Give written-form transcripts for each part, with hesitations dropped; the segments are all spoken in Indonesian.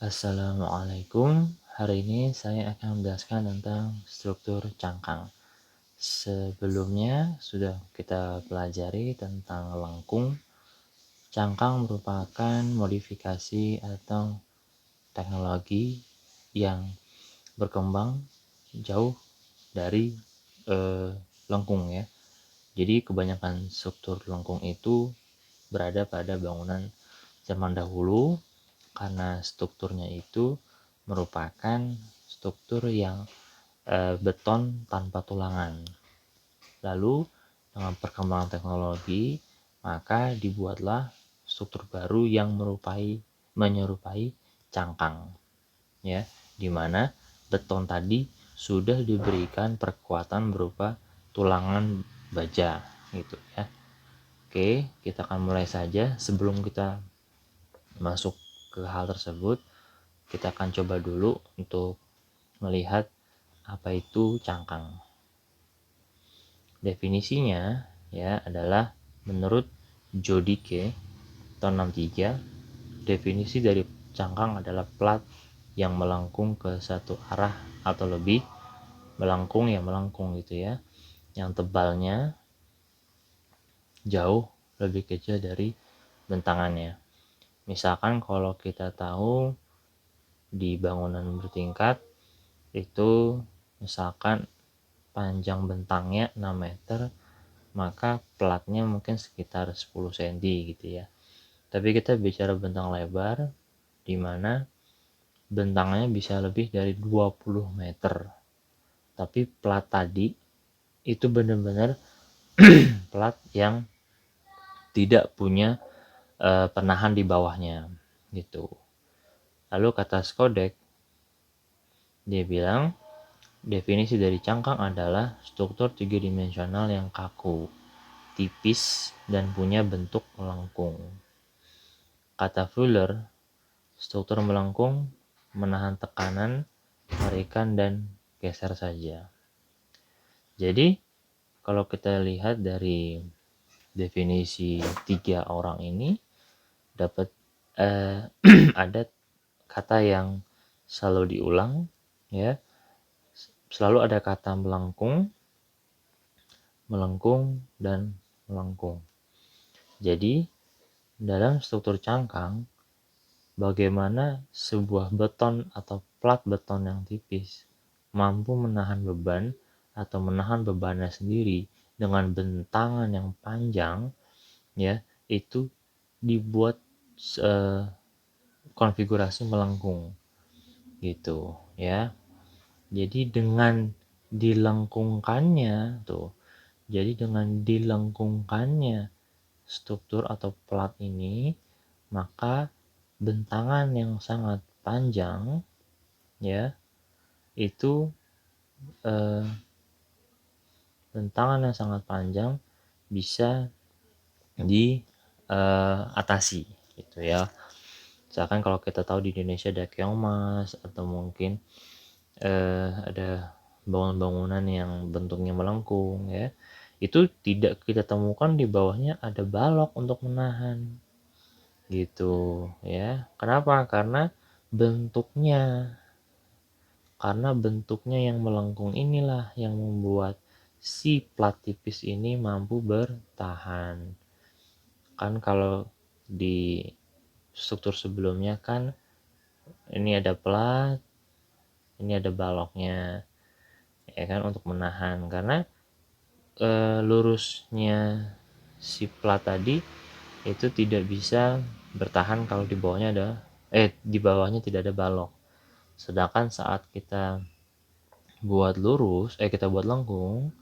Assalamualaikum. Hari ini saya akan menjelaskan tentang struktur cangkang. Sebelumnya sudah kita pelajari tentang lengkung. Cangkang merupakan modifikasi atau teknologi yang berkembang jauh dari lengkung ya. Jadi kebanyakan struktur lengkung itu berada pada bangunan zaman dahulu karena strukturnya itu merupakan struktur yang beton tanpa tulangan. Lalu dengan perkembangan teknologi, maka dibuatlah struktur baru yang menyerupai cangkang, ya, di mana beton tadi sudah diberikan perkuatan berupa tulangan baja, gitu ya. Oke, kita akan mulai saja. Sebelum kita masuk ke hal tersebut, kita akan coba dulu untuk melihat apa itu cangkang. Definisinya ya adalah menurut Jodike tahun 63, definisi dari cangkang adalah plat yang melengkung ke satu arah atau lebih, melengkung gitu ya, yang tebalnya jauh lebih kecil dari bentangannya. Misalkan kalau kita tahu di bangunan bertingkat itu misalkan panjang bentangnya 6 meter, maka platnya mungkin sekitar 10 cm gitu ya. Tapi kita bicara bentang lebar di mana bentangnya bisa lebih dari 20 meter. Tapi plat tadi itu benar-benar plat yang tidak punya penahan di bawahnya gitu. Lalu kata Skodek, dia bilang definisi dari cangkang adalah struktur tiga-dimensional yang kaku, tipis, dan punya bentuk melengkung. Kata Fuller, struktur melengkung menahan tekanan, tarikan, dan geser saja. Jadi, kalau kita lihat dari definisi tiga orang ini, dapat ada kata yang selalu diulang, ya. Selalu ada kata melengkung, dan melengkung. Jadi, dalam struktur cangkang, bagaimana sebuah beton atau plat beton yang tipis mampu menahan beban atau menahan bebannya sendiri dengan bentangan yang panjang, ya, itu dibuat konfigurasi melengkung gitu ya. Jadi dengan dilengkungkannya struktur atau plat ini, maka bentangan yang sangat panjang ya, itu bentangan yang sangat panjang bisa diatasi gitu ya. Misalkan kalau kita tahu di Indonesia ada keongmas atau mungkin ada bangunan-bangunan yang bentuknya melengkung ya, itu tidak kita temukan di bawahnya ada balok untuk menahan gitu ya. Kenapa? Karena bentuknya yang melengkung inilah yang membuat si plat tipis ini mampu bertahan. Kan kalau di struktur sebelumnya kan ini ada plat, ini ada baloknya ya kan, untuk menahan, karena lurusnya si plat tadi itu tidak bisa bertahan kalau di bawahnya tidak ada balok. Sedangkan saat kita buat lengkung,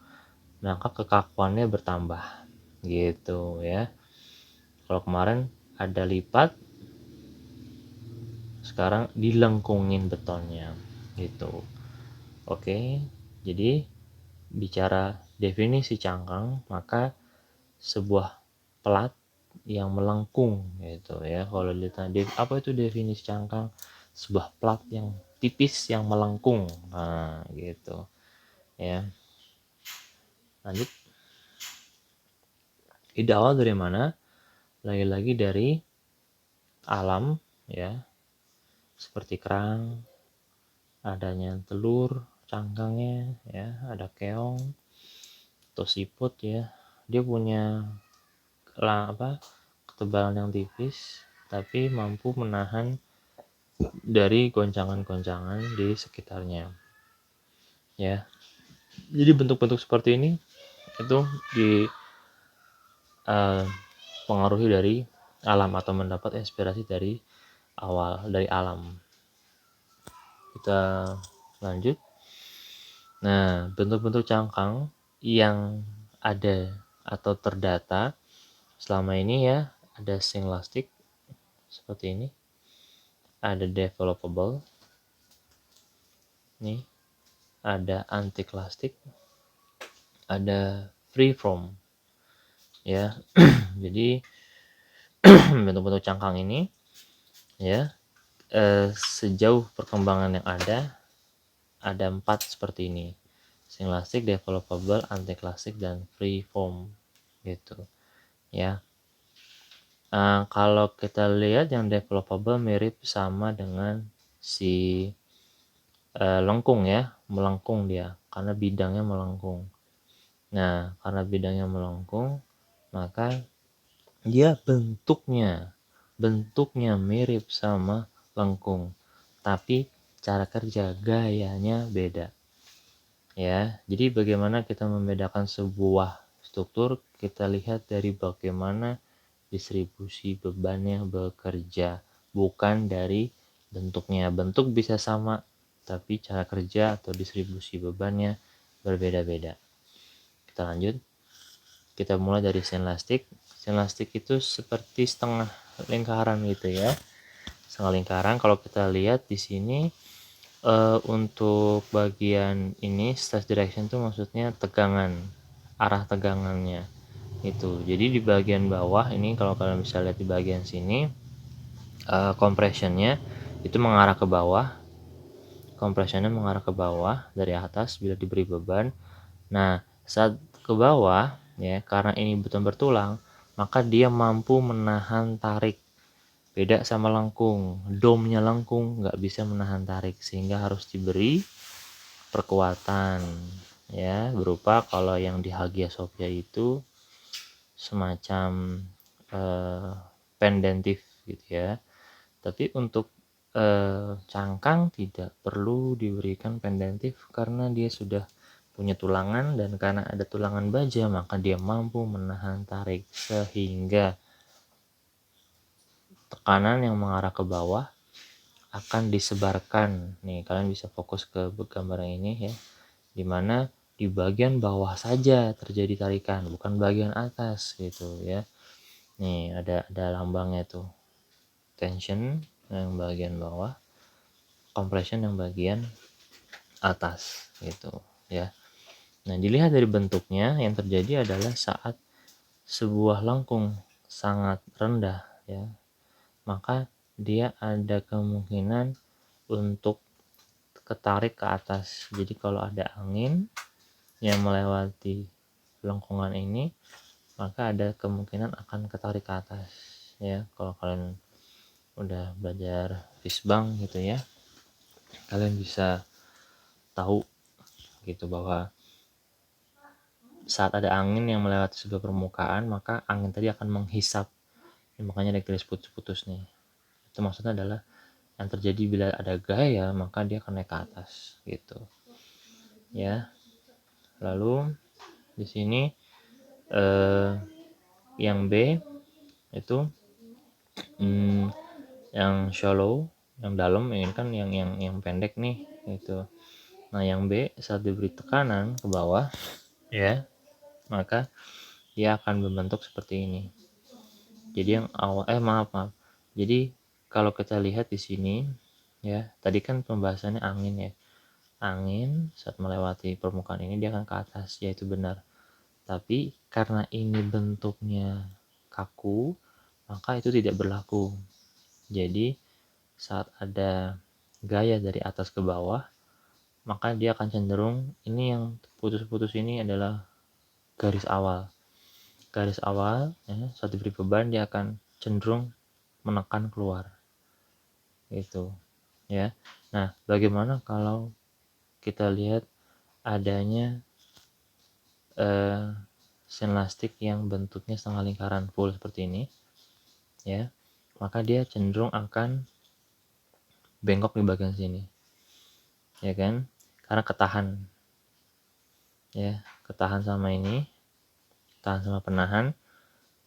maka kekakuannya bertambah gitu ya. Kalau kemarin ada lipat, sekarang dilengkungin betonnya gitu. Oke, jadi bicara definisi cangkang, maka sebuah plat yang melengkung gitu ya. Kalau ditanya apa itu definisi cangkang, sebuah plat yang tipis yang melengkung, nah gitu ya. Lanjut, ide awal dari mana? Lagi-lagi dari alam ya. seperti kerang, adanya telur, cangkangnya ya, ada keong atau siput ya. Dia punya ketebalan yang tipis tapi mampu menahan dari goncangan-goncangan di sekitarnya ya. Jadi bentuk-bentuk seperti ini itu pengaruhi dari alam atau mendapat inspirasi dari alam. Kita lanjut. Nah, bentuk-bentuk cangkang yang ada atau terdata selama ini ya, ada synclastic seperti ini, ada developable, nih, ada anticlastic, ada freeform ya. Jadi bentuk-bentuk cangkang ini ya, sejauh perkembangan yang ada 4 seperti ini: synclastic, developable, anticlastic, dan freeform gitu ya. Kalau kita lihat yang developable mirip sama dengan si lengkung ya, melengkung dia karena bidangnya melengkung. Nah, karena bidangnya melengkung, maka dia bentuknya mirip sama lengkung, tapi cara kerja gayanya beda. Ya, jadi bagaimana kita membedakan sebuah struktur? Kita lihat dari bagaimana distribusi bebannya bekerja, bukan dari bentuknya. Bentuk bisa sama, tapi cara kerja atau distribusi bebannya berbeda-beda. Kita lanjut. Kita mulai dari synclastic. Synclastic itu seperti setengah lingkaran gitu ya. Setengah lingkaran. Kalau kita lihat di sini untuk bagian ini stress direction itu maksudnya tegangan, arah tegangannya itu. Jadi di bagian bawah ini kalau kalian bisa lihat di bagian sini compressionnya itu mengarah ke bawah. Compressionnya mengarah ke bawah dari atas bila diberi beban. Nah, saat ke bawah ya, karena ini beton bertulang, maka dia mampu menahan tarik. Beda sama lengkung, domnya lengkung nggak bisa menahan tarik, sehingga harus diberi perkuatan ya, berupa kalau yang di Hagia Sophia itu semacam pendentif gitu ya. Tapi untuk cangkang tidak perlu diberikan pendentif karena dia sudah punya tulangan, dan karena ada tulangan baja maka dia mampu menahan tarik sehingga tekanan yang mengarah ke bawah akan disebarkan. Nih, kalian bisa fokus ke gambar ini ya, dimana di bagian bawah saja terjadi tarikan, bukan bagian atas gitu ya. Nih ada lambangnya tuh, tension yang bagian bawah, compression yang bagian atas gitu ya. Nah, dilihat dari bentuknya, yang terjadi adalah saat sebuah lengkung sangat rendah ya, maka dia ada kemungkinan untuk ketarik ke atas. Jadi kalau ada angin yang melewati lengkungan ini, maka ada kemungkinan akan ketarik ke atas ya. Kalau kalian udah belajar fisbang gitu ya, kalian bisa tahu gitu bahwa saat ada angin yang melewati sebuah permukaan, maka angin tadi akan menghisap ya, makanya ada garis putus-putus nih. Itu maksudnya adalah yang terjadi bila ada gaya, maka dia akan naik ke atas gitu ya. Lalu di sini yang B itu yang shallow, yang dalam, ini kan yang pendek nih gitu. Nah, yang B saat diberi tekanan ke bawah ya, maka dia akan berbentuk seperti ini. Jadi yang awal maaf. Jadi kalau kita lihat di sini ya, tadi kan pembahasannya angin ya. Angin saat melewati permukaan ini dia akan ke atas, yaitu benar. Tapi karena ini bentuknya kaku, maka itu tidak berlaku. Jadi saat ada gaya dari atas ke bawah, maka dia akan cenderung, ini yang putus-putus ini adalah garis awal. Garis awal ya, saat diberi beban dia akan cenderung menekan keluar gitu. ya. Nah, bagaimana kalau kita lihat adanya sinlastik yang bentuknya setengah lingkaran full seperti ini, ya, maka dia cenderung akan bengkok di bagian sini, ya kan, karena ketahan, ya, ketahan sama ini, ketahan sama penahan,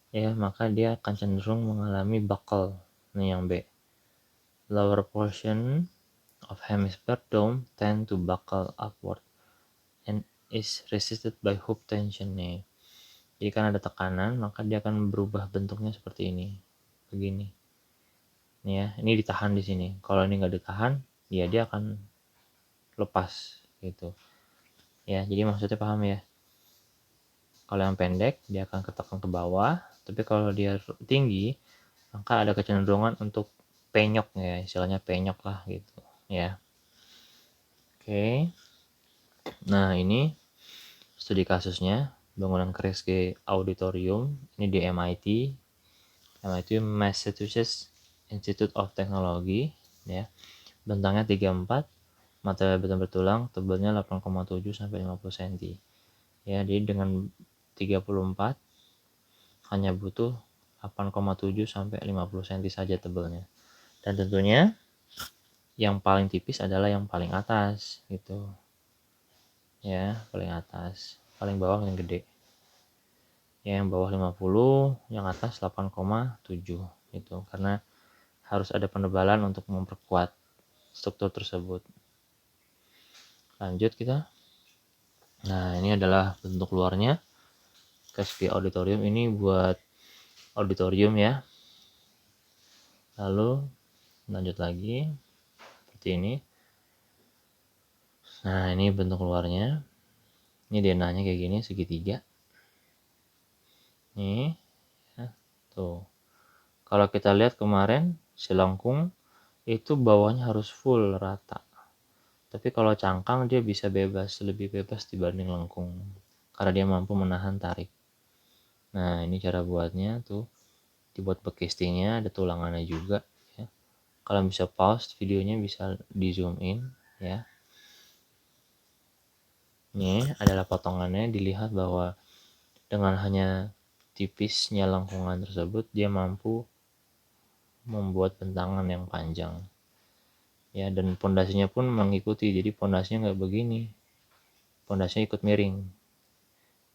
ya, maka dia akan cenderung mengalami buckle. Ini yang B. Lower portion of hemisphere dome tend to buckle upward and is resisted by hook tension nih. Jadi kan ada tekanan, maka dia akan berubah bentuknya seperti ini, begini. Nih ya, ini ditahan di sini. Kalau ini nggak ditahan, ya dia akan lepas gitu. Ya, jadi maksudnya paham ya? Kalau yang pendek, dia akan ketekan ke bawah, tapi kalau dia tinggi, maka ada kecenderungan untuk penyok ya, istilahnya penyok lah gitu ya. Oke. Nah, ini studi kasusnya bangunan Kresge Auditorium, ini di MIT Massachusetts Institute of Technology ya. Bentangnya 34, material beton bertulang, tebalnya 8,7 sampai 50 cm. Ya, jadi dengan 34 hanya butuh 8,7 sampai 50 cm saja tebalnya. Dan tentunya yang paling tipis adalah yang paling atas gitu. Ya, paling atas. Paling bawah yang gede. Ya, yang bawah 50, yang atas 8,7 gitu. Karena harus ada penebalan untuk memperkuat struktur tersebut. Lanjut kita. Nah, ini adalah bentuk luarnya. Kresge Auditorium ini buat auditorium ya. Lalu lanjut lagi seperti ini. Nah, ini bentuk luarnya. Ini DNA-nya kayak gini, segitiga. Nih, ya, tuh. Kalau kita lihat kemarin si lengkung itu bawahnya harus full rata. Tapi kalau cangkang dia bisa bebas, lebih bebas dibanding lengkung. Karena dia mampu menahan tarik. Nah, ini cara buatnya tuh. Dibuat bekestingnya, ada tulangannya juga ya. Kalau bisa pause videonya, bisa di zoom in ya. Ini adalah potongannya, dilihat bahwa dengan hanya tipisnya lengkungan tersebut dia mampu membuat bentangan yang panjang ya, dan pondasinya pun mengikuti, jadi pondasinya nggak begini, pondasinya ikut miring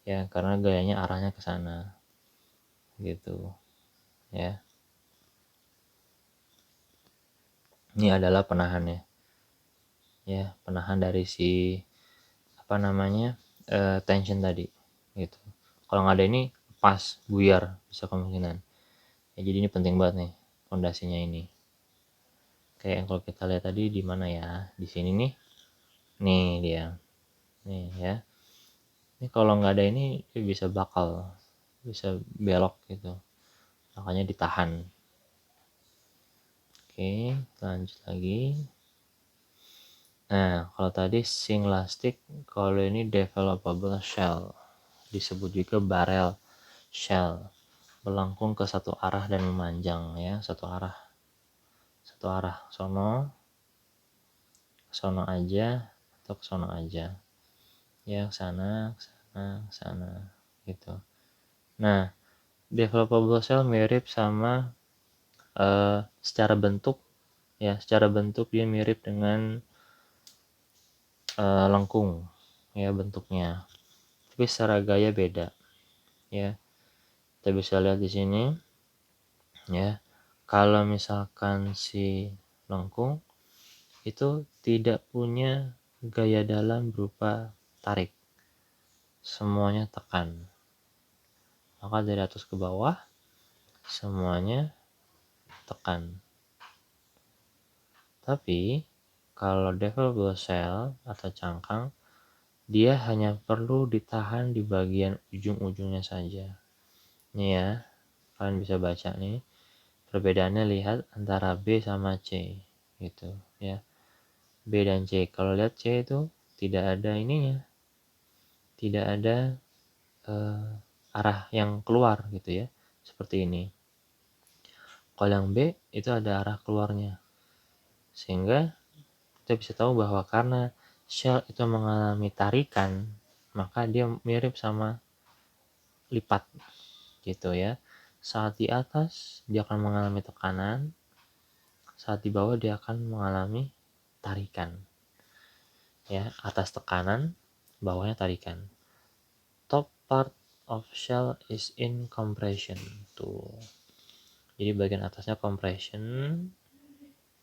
ya, karena gayanya arahnya ke sana gitu ya. Ini adalah penahannya ya, penahan dari si apa namanya tension tadi gitu. Kalau nggak ada ini pas buyar bisa kemungkinan ya, jadi ini penting banget nih pondasinya ini. Kayak yang kalau kita lihat tadi di mana ya, di sini nih, dia nih ya. Ini kalau nggak ada ini dia bisa bakal, bisa belok gitu, makanya ditahan. Oke, lanjut lagi. Nah, kalau tadi singlastic, kalau ini developable shell, disebut juga barrel shell, melengkung ke satu arah dan memanjang ya, satu arah sono aja atau ke sono aja ya, sana sana gitu. Nah, developable shell mirip sama secara bentuk ya, secara bentuk dia mirip dengan lengkung ya bentuknya, tapi secara gaya beda ya. Kita bisa lihat di sini ya, kalau misalkan si lengkung itu tidak punya gaya dalam berupa tarik, semuanya tekan, maka dari atas ke bawah semuanya tekan. Tapi kalau developable shell atau cangkang, dia hanya perlu ditahan di bagian ujung-ujungnya saja. Nih ya, kalian bisa baca nih perbedaannya, lihat antara B sama C gitu ya. B dan C, kalau lihat C itu tidak ada ininya, tidak ada arah yang keluar gitu ya, seperti ini. Kalau yang B itu ada arah keluarnya, Sehingga kita bisa tahu bahwa karena shell itu mengalami tarikan, maka dia mirip sama lipat gitu ya. Saat di atas dia akan mengalami tekanan, saat di bawah dia akan mengalami tarikan. Ya, atas tekanan, bawahnya tarikan. Top part of shell is in compression. Tuh. Jadi bagian atasnya compression,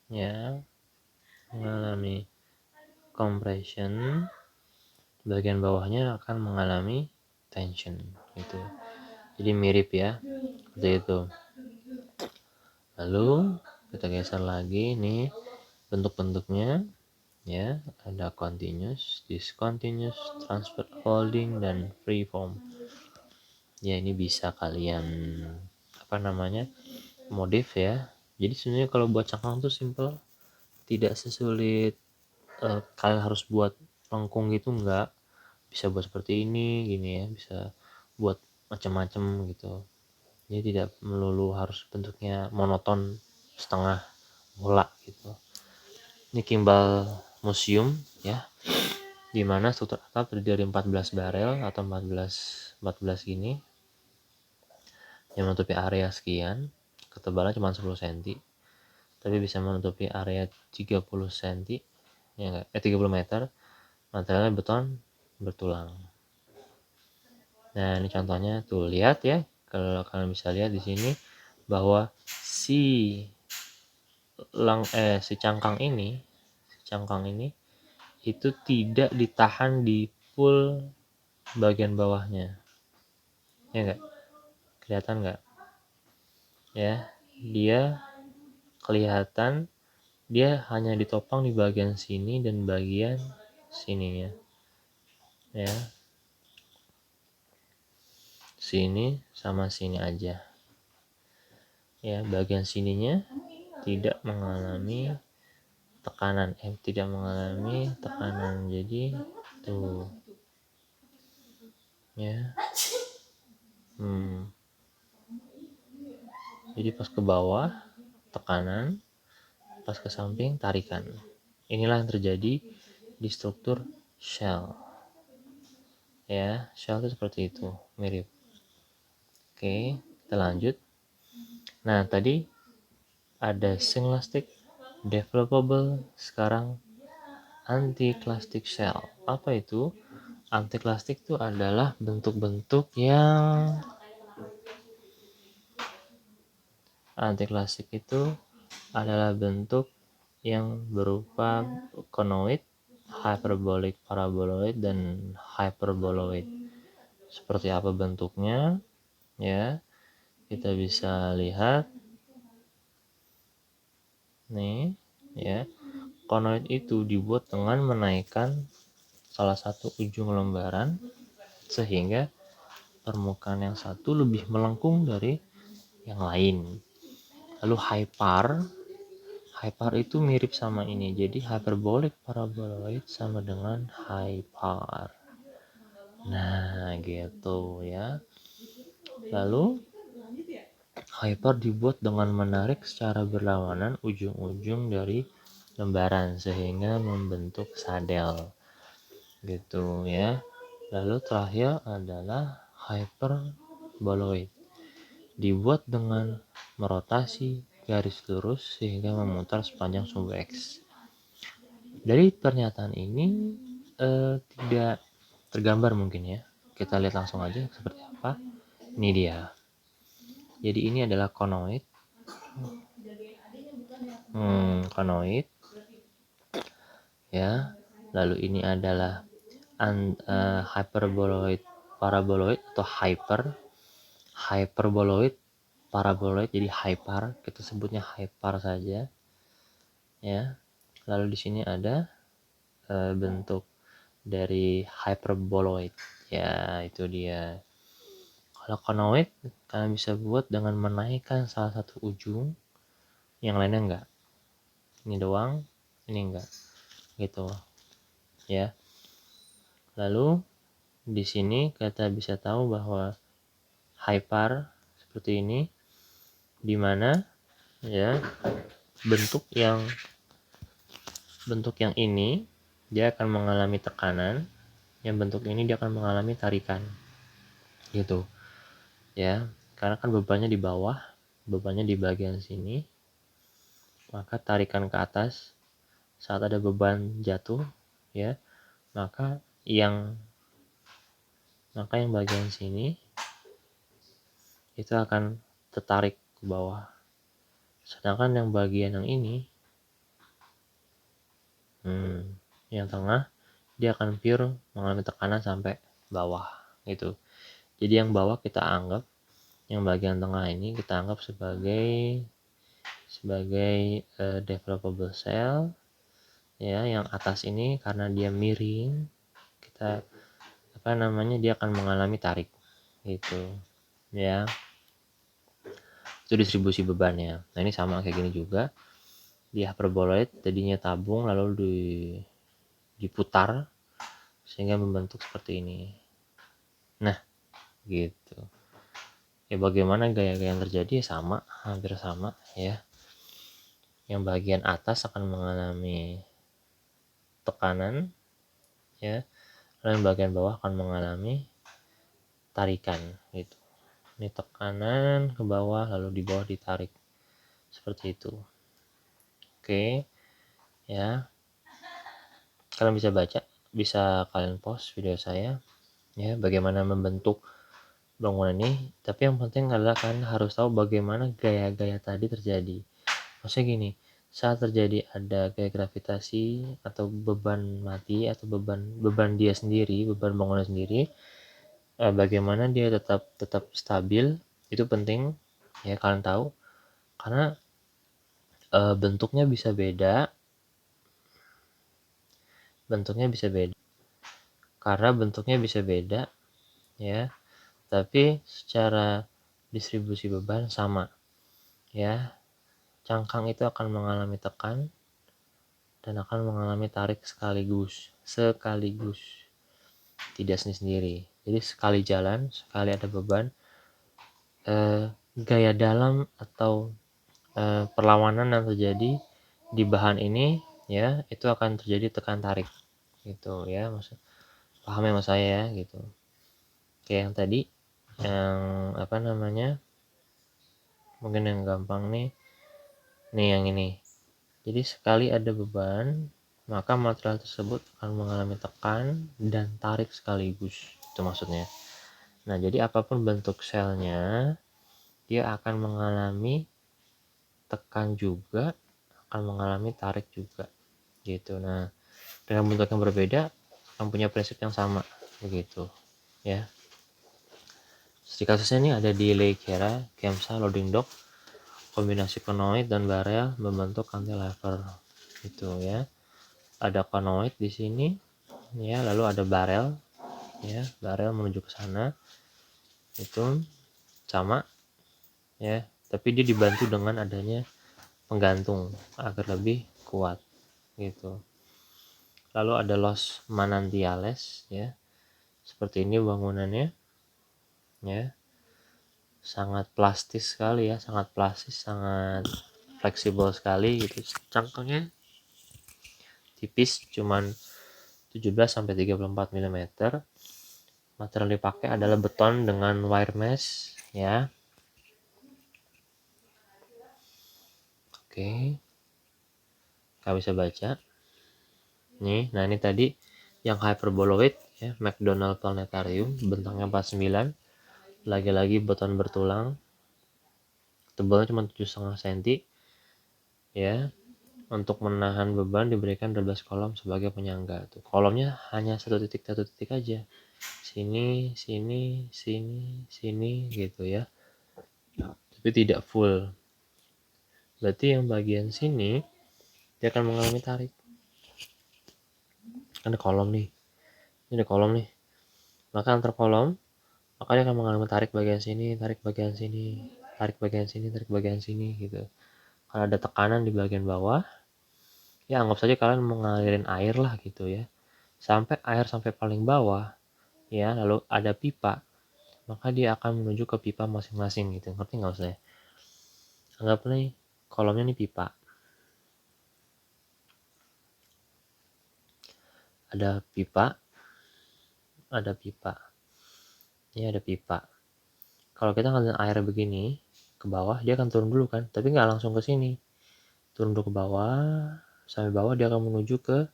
ya, mengalami compression, bagian bawahnya akan mengalami tension gitu. Jadi mirip ya, seperti itu. Lalu kita geser lagi nih bentuk-bentuknya, ya, ada continuous, discontinuous, transfer folding, dan freeform. Ya, ini bisa kalian modif ya. Jadi sebenarnya kalau buat cangkang tuh simple, tidak sesulit kalian harus buat lengkung gitu, enggak. Bisa buat seperti ini gini ya, bisa buat macam-macam gitu. Jadi tidak melulu harus bentuknya monoton setengah bola gitu. Ini kimbal museum ya, dimana struktur atap terdiri dari 14 barel atau 14 gini yang menutupi area sekian, ketebalan cuma 10 cm, tapi bisa menutupi area 30 cm, ya enggak, 30 meter, materialnya beton bertulang. Nah, ini contohnya tuh, lihat ya, kalau kalian bisa lihat di sini bahwa si cangkang ini itu tidak ditahan di full bagian bawahnya, ya enggak, kelihatan enggak ya, dia kelihatan dia hanya ditopang di bagian sini dan bagian sininya ya, sini sama sini aja ya. Bagian sininya tidak mengalami tekanan, jadi tuh ya. Jadi pas ke bawah tekanan, pas ke samping tarikan. Inilah yang terjadi di struktur shell ya. Shell itu seperti itu, mirip. Oke, kita lanjut. Nah, tadi ada synclastic, developable, sekarang anticlastic shell. Apa itu? Anticlastic itu adalah bentuk-bentuk yang berupa conoid, hyperbolic, paraboloid, dan hyperboloid. Seperti apa bentuknya ya, kita bisa lihat nih ya. Conoid itu dibuat dengan menaikkan salah satu ujung lembaran sehingga permukaan yang satu lebih melengkung dari yang lain. Lalu hyper itu mirip sama ini, jadi hyperbolic paraboloid sama dengan hyper. Nah gitu ya. Lalu hyper dibuat dengan menarik secara berlawanan ujung-ujung dari lembaran sehingga membentuk sadel gitu ya. Lalu terakhir adalah hyperboloid, dibuat dengan merotasi garis lurus sehingga memutar sepanjang sumbu X. Dari pernyataan ini tidak tergambar mungkin ya. Kita lihat langsung aja seperti apa. Ini dia. Jadi ini adalah conoid. Conoid ya. Lalu ini adalah hyperboloid paraboloid atau hyperboloid paraboloid, jadi hyper, kita sebutnya hyper saja ya. Lalu di sini ada bentuk dari hyperboloid ya, itu dia. Kalau conoid kalian bisa buat dengan menaikkan salah satu ujung, yang lainnya enggak. Ini doang, ini enggak gitu ya. Lalu di sini kita bisa tahu bahwa hyper seperti ini, dimana ya bentuk yang bentuk yang ini dia akan mengalami tekanan, yang bentuk ini dia akan mengalami tarikan gitu ya, karena kan bebannya di bawah, bebannya di bagian sini, maka tarikan ke atas saat ada beban jatuh ya, maka yang bagian sini itu akan tertarik ke bawah, sedangkan yang bagian yang ini yang tengah dia akan pure mengalami tekanan sampai bawah gitu. Jadi yang bawah kita anggap, yang bagian tengah ini kita anggap sebagai developable cell ya, yang atas ini karena dia miring kita dia akan mengalami tarik gitu ya. Itu distribusi bebannya. Nah ini sama kayak gini juga, di hyperboloid tadinya tabung lalu diputar sehingga membentuk seperti ini. Nah gitu ya, bagaimana gaya-gaya yang terjadi sama, hampir sama ya. Yang bagian atas akan mengalami tekanan ya, lalu yang bagian bawah akan mengalami tarikan gitu. Ini tekanan ke bawah lalu di bawah ditarik seperti itu. Oke ya, kalian bisa baca, bisa kalian pause video saya ya, bagaimana membentuk bangunan ini. Tapi yang penting adalah kalian harus tahu bagaimana gaya-gaya tadi terjadi. Maksudnya gini, saat terjadi ada gaya gravitasi atau beban mati atau beban dia sendiri, beban bangunan sendiri, bagaimana dia tetap stabil, itu penting ya kalian tahu, karena bentuknya bisa beda ya, tapi secara distribusi beban sama ya. Cangkang itu akan mengalami tekan dan akan mengalami tarik sekaligus, tidak sendiri. Jadi sekali jalan, sekali ada beban, gaya dalam atau perlawanan yang terjadi di bahan ini ya, itu akan terjadi tekan tarik gitu ya, maksud paham ya mas saya ya gitu. Kayak yang tadi yang mungkin yang gampang nih yang ini. Jadi sekali ada beban, maka material tersebut akan mengalami tekan dan tarik sekaligus, itu maksudnya. Nah jadi apapun bentuk selnya, dia akan mengalami tekan juga, akan mengalami tarik juga gitu. Nah dengan bentuk yang berbeda akan punya prinsip yang sama begitu ya. Di kasusnya ini ada di Leigh-Kera, Kemsa, loading dock, kombinasi conoid dan barrel membentuk cantilever itu ya. Ada conoid di sini ya, lalu ada barrel ya, barrel menuju ke sana itu sama ya, tapi dia dibantu dengan adanya penggantung agar lebih kuat gitu. Lalu ada Los Manantiales ya, seperti ini bangunannya ya, sangat plastis sekali ya, sangat fleksibel sekali gitu. Cangkangnya tipis, cuman 17-34 mm. Material dipakai adalah beton dengan wire mesh ya. Oke, kalian bisa baca nih. Nah ini tadi yang hyperboloid ya, McDonald Planetarium, bentangnya 49, lagi-lagi beton bertulang, tebalnya cuma 7,5 cm ya. Untuk menahan beban diberikan 12 kolom sebagai penyangga. Tuh, kolomnya hanya satu titik aja. Sini, sini, sini, sini gitu ya. Tapi tidak full. Berarti yang bagian sini dia akan mengalami tarik. Kan ada kolom nih. Ini ada kolom nih. Maka antar kolom, maka dia akan mengalami tarik bagian sini, tarik bagian sini, tarik bagian sini, tarik bagian sini gitu. Kalau ada tekanan di bagian bawah, ya anggap saja kalian mengalirin air lah gitu ya, sampai air sampai paling bawah ya, lalu ada pipa, maka dia akan menuju ke pipa masing-masing gitu. Ngerti nggak usah? Anggap nih kolomnya nih pipa ada pipa, ini ada pipa. Kalau kita ngalirin air begini ke bawah, dia akan turun dulu kan, tapi nggak langsung ke sini, turun dulu ke bawah, sampai bawah dia akan menuju ke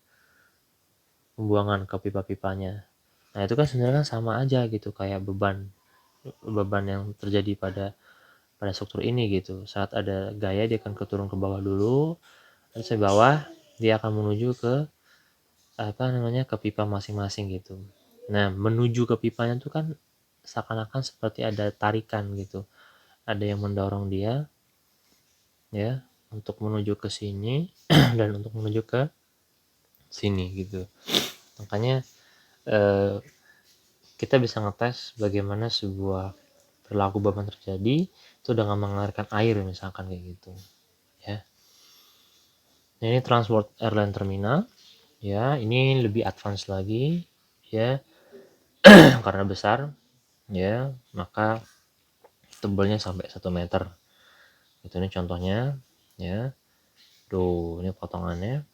pembuangan ke pipa-pipanya. Nah itu kan sebenarnya sama aja gitu, kayak beban yang terjadi pada struktur ini gitu. Saat ada gaya dia akan turun ke bawah dulu, dan sampai bawah dia akan menuju ke ke pipa masing-masing gitu. Nah menuju ke pipanya tuh kan seakan-akan seperti ada tarikan gitu, ada yang mendorong dia ya untuk menuju ke sini dan untuk menuju ke sini gitu. Makanya kita bisa ngetes bagaimana sebuah perilaku beban terjadi itu dengan mengalirkan air misalkan kayak gitu ya. Nah, ini transport airline terminal ya, ini lebih advance lagi ya. Karena besar ya, maka tebalnya sampai 1 meter. Itu ini contohnya ya. Tuh, ini potongannya.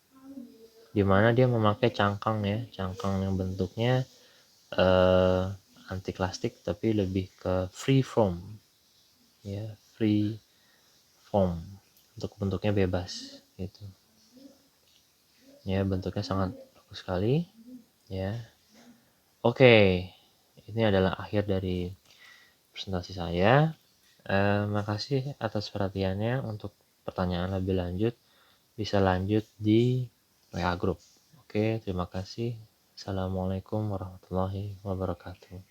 Dimana dia memakai cangkang ya, cangkang yang bentuknya anti plastik tapi lebih ke free form ya, free form, untuk bentuknya bebas gitu ya, bentuknya sangat bagus sekali ya. Oke, ini adalah akhir dari presentasi saya. Makasih atas perhatiannya. Untuk pertanyaan lebih lanjut bisa lanjut di WA Group. Oke, terima kasih. Assalamualaikum warahmatullahi wabarakatuh.